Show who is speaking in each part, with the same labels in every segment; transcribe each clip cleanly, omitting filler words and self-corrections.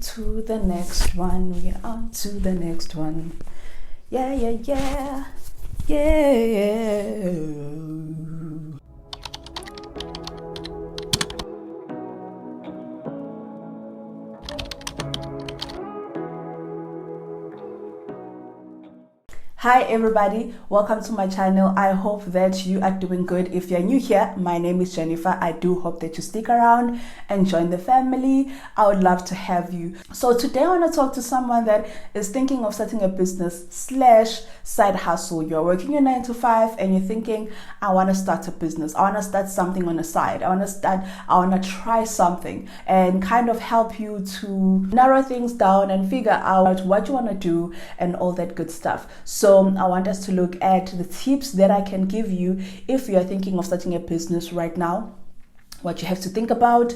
Speaker 1: to the next one. We are on to the next one. Yeah, yeah, yeah. Yeah. Hi everybody, welcome to my channel. I hope that you are doing good. If you're new here, my name is Jennifer. I do hope that you stick around and join the family. I would love to have you. So today I want to talk to someone that is thinking of starting a business / side hustle. You're working your 9 to 5 and you're thinking, I want to start a business. I want to start something on the side. I want to try something and kind of help you to narrow things down and figure out what you want to do and all that good stuff. So I want us to look at the tips that I can give you if you are thinking of starting a business right now, what you have to think about,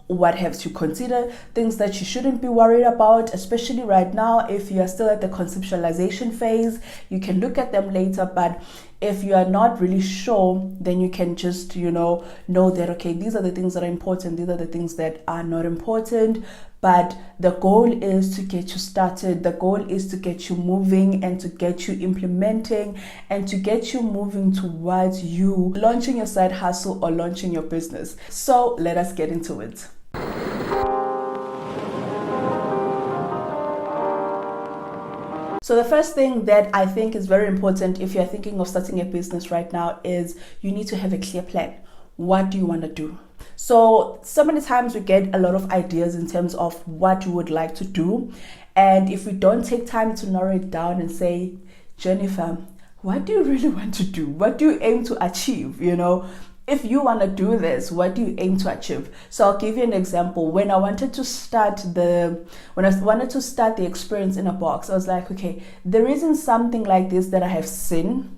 Speaker 1: what have to consider, things that you shouldn't be worried about, especially right now. If you are still at the conceptualization phase, you can look at them later, but if you are not really sure, then you can just, know that, okay, these are the things that are important, these are the things that are not important. But the goal is to get you started. The goal is to get you moving and to get you implementing and to get you moving towards you launching your side hustle or launching your business. So let us get into it. So the first thing that I think is very important if you're thinking of starting a business right now is you need to have a clear plan. What do you want to do? So many times we get a lot of ideas in terms of what you would like to do. And if we don't take time to narrow it down and say, Jennifer, what do you really want to do? What do you aim to achieve? If you want to do this, what do you aim to achieve? So I'll give you an example. When I wanted to start the experience in a box, I was like, okay, there isn't something like this that I have seen,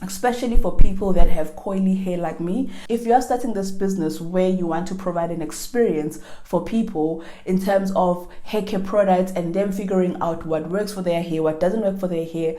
Speaker 1: especially for people that have coily hair like me. If you are starting this business where you want to provide an experience for people in terms of hair care products and them figuring out what works for their hair, what doesn't work for their hair,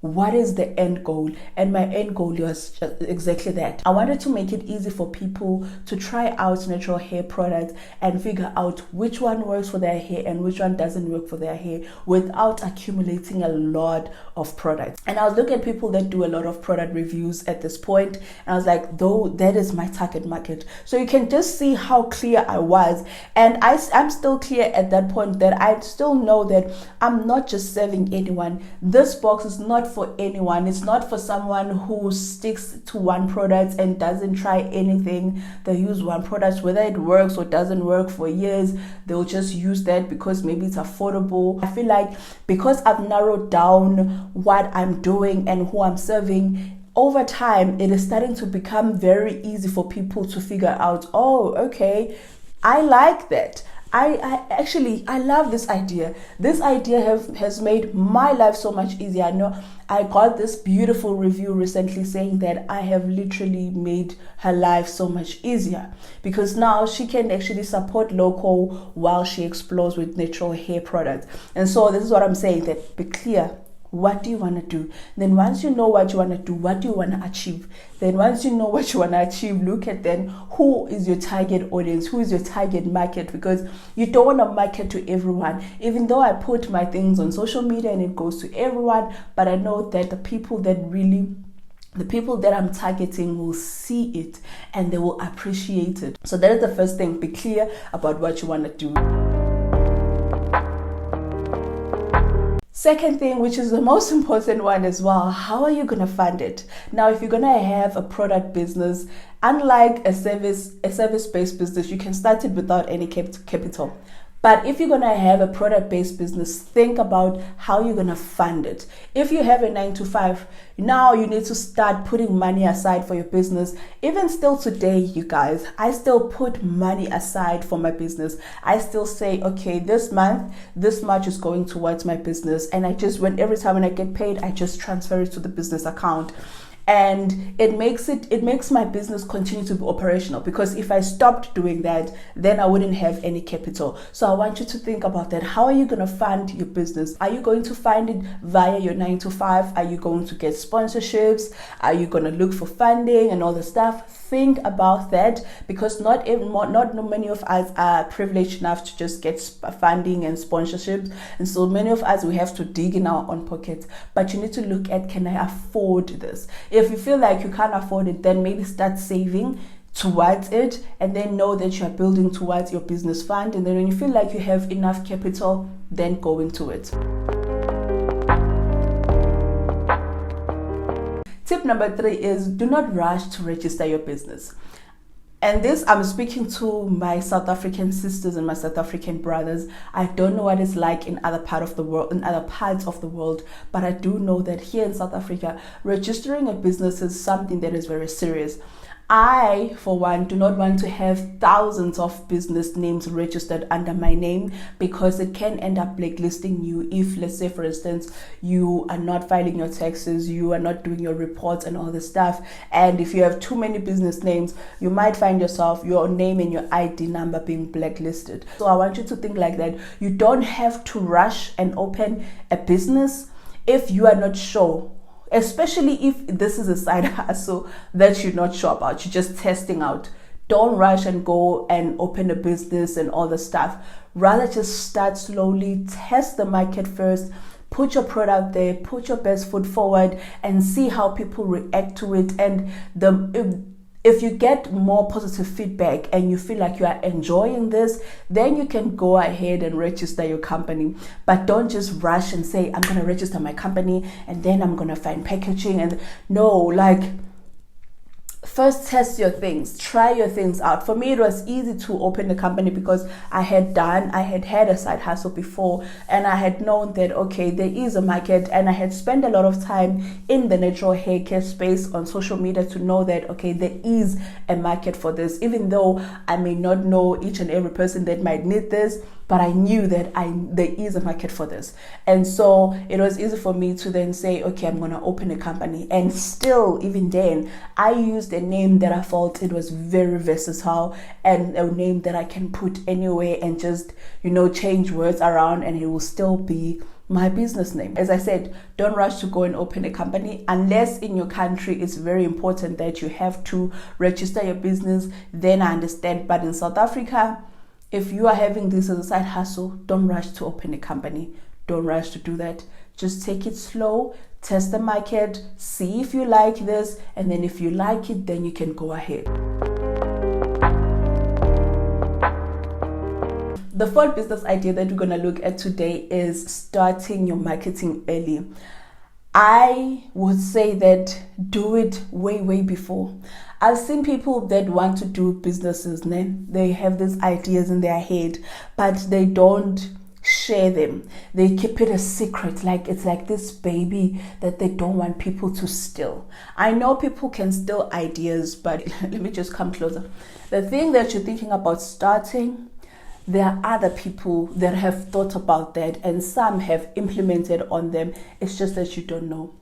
Speaker 1: what is the end goal? And my end goal was exactly that. I wanted to make it easy for people to try out natural hair products and figure out which one works for their hair and which one doesn't work for their hair without accumulating a lot of products. And I was looking at people that do a lot of product reviews at this point, and I was like, though, that is my target market. So you can just see how clear I was. And I'm still clear at that point that I still know that I'm not just serving anyone. This box is not for anyone. It's not for someone who sticks to one product and doesn't try anything. They use one product, whether it works or doesn't work, for years. They'll just use that because maybe it's affordable. I feel like because I've narrowed down what I'm doing and who I'm serving, over time it is starting to become very easy for people to figure out, oh, okay, I like that. I love this idea. This idea has made my life so much easier. I know I got this beautiful review recently saying that I have literally made her life so much easier because now she can actually support local while she explores with natural hair products. And so this is what I'm saying, that be clear. What do you want to do? Then once you know what you want to do, what do you want to achieve? Then once you know what you want to achieve, look at then who is your target audience, who is your target market, because you don't want to market to everyone. Even though I put my things on social media and it goes to everyone, but I know that the people that I'm targeting will see it and they will appreciate it. So that is the first thing. Be clear about what you want to do. Second thing, which is the most important one as well, how are you going to fund it? Now, if you're going to have a product business, unlike a service-based business, you can start it without any capital. But if you're going to have a product-based business, think about how you're going to fund it. If you have a 9 to 5, now you need to start putting money aside for your business. Even still today, you guys, I still put money aside for my business. I still say, okay, this month, this much is going towards my business. And every time when I get paid, I just transfer it to the business account. And it makes my business continue to be operational, because if I stopped doing that, then I wouldn't have any capital. So I want you to think about that. How are you going to fund your business? Are you going to fund it via your 9 to 5? Are you going to get sponsorships? Are you going to look for funding and all the stuff? think about that, because not many of us are privileged enough to just get funding and sponsorships, and so many of us, we have to dig in our own pockets. But you need to look at, can I afford this? If you feel like you can't afford it, then maybe start saving towards it, and then know that you are building towards your business fund. And then when you feel like you have enough capital, then go into it. Tip number 3 is, do not rush to register your business. And this, I'm speaking to my South African sisters and my South African brothers. I don't know what it's like in other parts of the world, but I do know that here in South Africa, registering a business is something that is very serious. I, for one, do not want to have thousands of business names registered under my name, because it can end up blacklisting you if, let's say, for instance, you are not filing your taxes, you are not doing your reports and all this stuff. And if you have too many business names, you might find yourself, your name and your ID number being blacklisted. So I want you to think like that. You don't have to rush and open a business if you are not sure. Especially if this is a side hustle that you're not sure about, you're just testing out. Don't rush and go and open a business and all the stuff. Rather, just start slowly, test the market first, put your product there, put your best foot forward, and see how people react to it. And if you get more positive feedback and you feel like you are enjoying this, then you can go ahead and register your company. But don't just rush and say, I'm going to register my company and then I'm going to find packaging. And no, like, first test your things, try your things out. For me, it was easy to open a company because I had had a side hustle before, and I had known that, okay, there is a market, and I had spent a lot of time in the natural hair care space on social media to know that, okay, there is a market for this. Even though I may not know each and every person that might need this, but I knew that there is a market for this. And so it was easy for me to then say, okay, I'm going to open a company. And still, even then, I used a name that I felt it was very versatile, and a name that I can put anywhere and just, change words around, and it will still be my business name. As I said, don't rush to go and open a company unless in your country it's very important that you have to register your business. Then I understand. But in South Africa, if you are having this as a side hustle, don't rush to open a company. Don't rush to do that. Just take it slow, test the market, see if you like this, and then if you like it, then you can go ahead. The 4th business idea that we're going to look at today is starting your marketing early. I would say that do it way before. I've seen people that want to do businesses, they have these ideas in their head, but they don't share them. They keep it a secret, like it's like this baby that they don't want people to steal. I know people can steal ideas, but let me just come closer. The thing that you're thinking about starting, there are other people that have thought about that, and some have implemented on them. It's just that you don't know.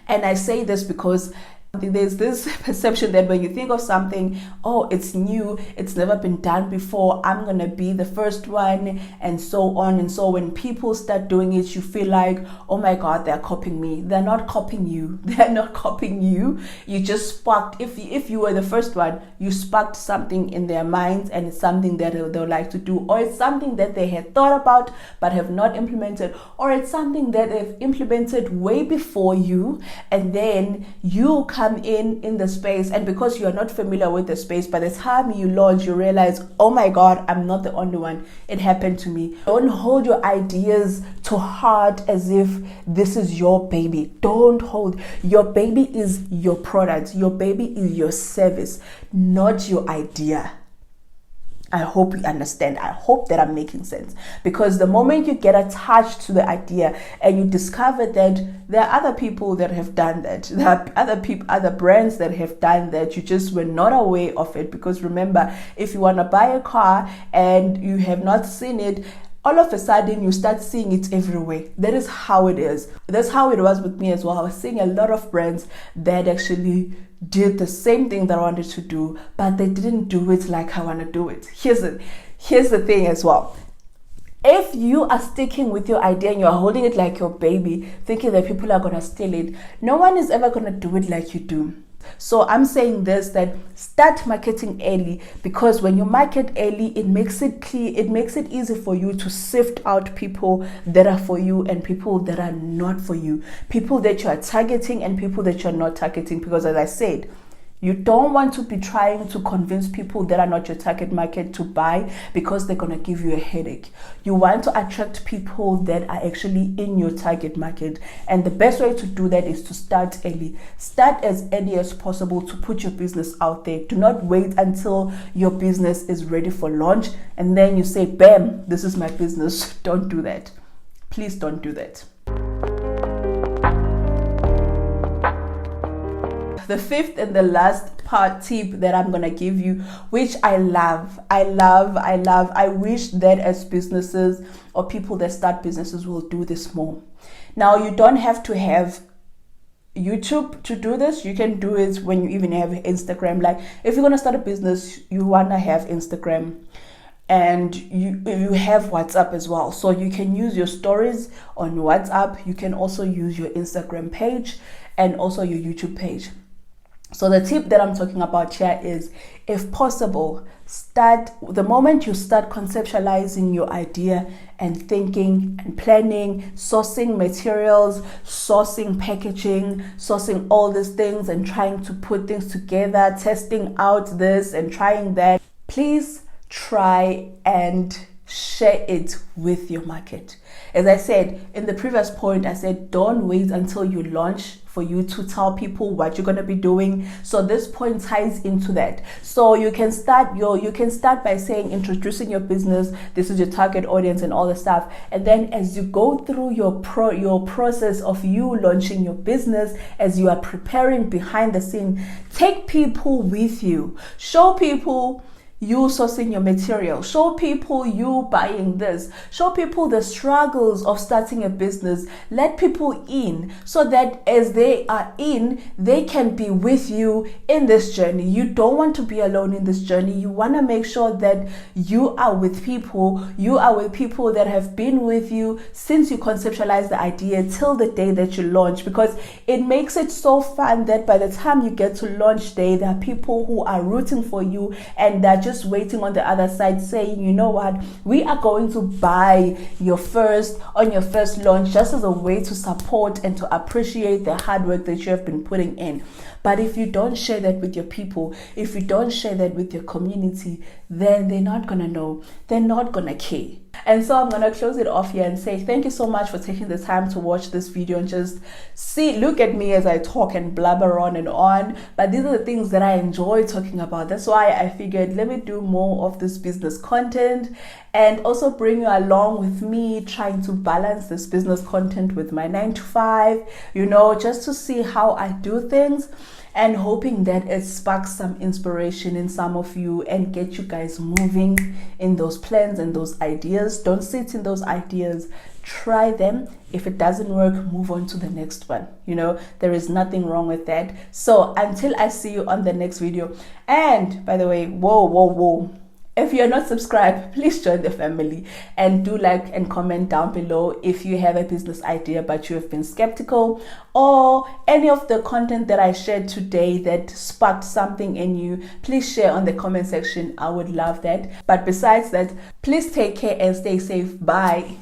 Speaker 1: And I say this because there's this perception that when you think of something, oh, it's new, it's never been done before, I'm gonna be the first one, and so on. And so when people start doing it, you feel like, oh my God, they're copying me. They're not copying you. They're not copying you. You just sparked, if you were the first one, you sparked something in their minds, and it's something that they'll like to do, or it's something that they had thought about but have not implemented, or it's something that they've implemented way before you, and then you come in the space, and because you are not familiar with the space, by the time you launch, you realize, oh my God, I'm not the only one. It happened to me. Don't hold your ideas to heart as if this is your baby. Don't hold. Your baby is your product. Your baby is your service, not your idea. I hope you understand. I hope that I'm making sense. Because the moment you get attached to the idea and you discover that there are other people that have done that, there are other brands that have done that, you just were not aware of it. Because remember, if you want to buy a car and you have not seen it, all of a sudden you start seeing it everywhere. That is how it is. That's how it was with me as well. I was seeing a lot of brands that actually did the same thing that I wanted to do, but they didn't do it like I want to do it. Here's the thing as well. If you are sticking with your idea and you're holding it like your baby, thinking that people are going to steal it, no one is ever going to do it like you do. So I'm saying this, that start marketing early, because when you market early, it makes it clear, it makes it easy for you to sift out people that are for you and people that are not for you, people that you are targeting and people that you're not targeting. Because as I said, you don't want to be trying to convince people that are not your target market to buy, because they're going to give you a headache. You want to attract people that are actually in your target market. And the best way to do that is to start early. Start as early as possible to put your business out there. Do not wait until your business is ready for launch and then you say, bam, this is my business. Don't do that. Please don't do that. The fifth and the last tip that I'm gonna give you, which I wish that as businesses or people that start businesses will do this more. Now, you don't have to have YouTube to do this. You can do it when you even have Instagram. Like, if you're gonna start a business, you wanna have Instagram, and you have WhatsApp as well. So you can use your stories on WhatsApp. You can also use your Instagram page and also your YouTube page. So the tip that I'm talking about here is, if possible, the moment you start conceptualizing your idea and thinking and planning, sourcing materials, sourcing packaging, sourcing all these things and trying to put things together, testing out this and trying that, please try and share it with your market. As I said in the previous point, I said don't wait until you launch for you to tell people what you're going to be doing. So this point ties into that. So you can start by saying, introducing your business, this is your target audience and all the stuff. And then as you go through your process of you launching your business, as you are preparing behind the scene, take people with you. Show people you sourcing your material, show people you buying this, show people the struggles of starting a business. Let people in, so that as they are in, they can be with you in this journey. You don't want to be alone in this journey. You want to make sure that you are with people that have been with you since you conceptualize the idea till the day that you launch, because it makes it so fun that by the time you get to launch day, there are people who are rooting for you and they're just waiting on the other side saying, you know what, we are going to buy your first launch, just as a way to support and to appreciate the hard work that you have been putting in. But if you don't share that with your people, if you don't share that with your community, then they're not gonna know, they're not gonna care. And so I'm gonna close it off here and say thank you so much for taking the time to watch this video and just look at me as I talk and blabber on and on. But these are the things that I enjoy talking about. That's why I figured, let me do more of this business content and also bring you along with me trying to balance this business content with my 9-to-5, just to see how I do things, and hoping that it sparks some inspiration in some of you and get you guys moving in those plans and those ideas. Don't sit in those ideas. Try them. If it doesn't work, move on to the next one. There is nothing wrong with that. So until I see you on the next video. And by the way, whoa. If you're not subscribed, please join the family and do like and comment down below if you have a business idea but you have been skeptical, or any of the content that I shared today that sparked something in you. Please share on the comment section. I would love that. But besides that, please take care and stay safe. Bye.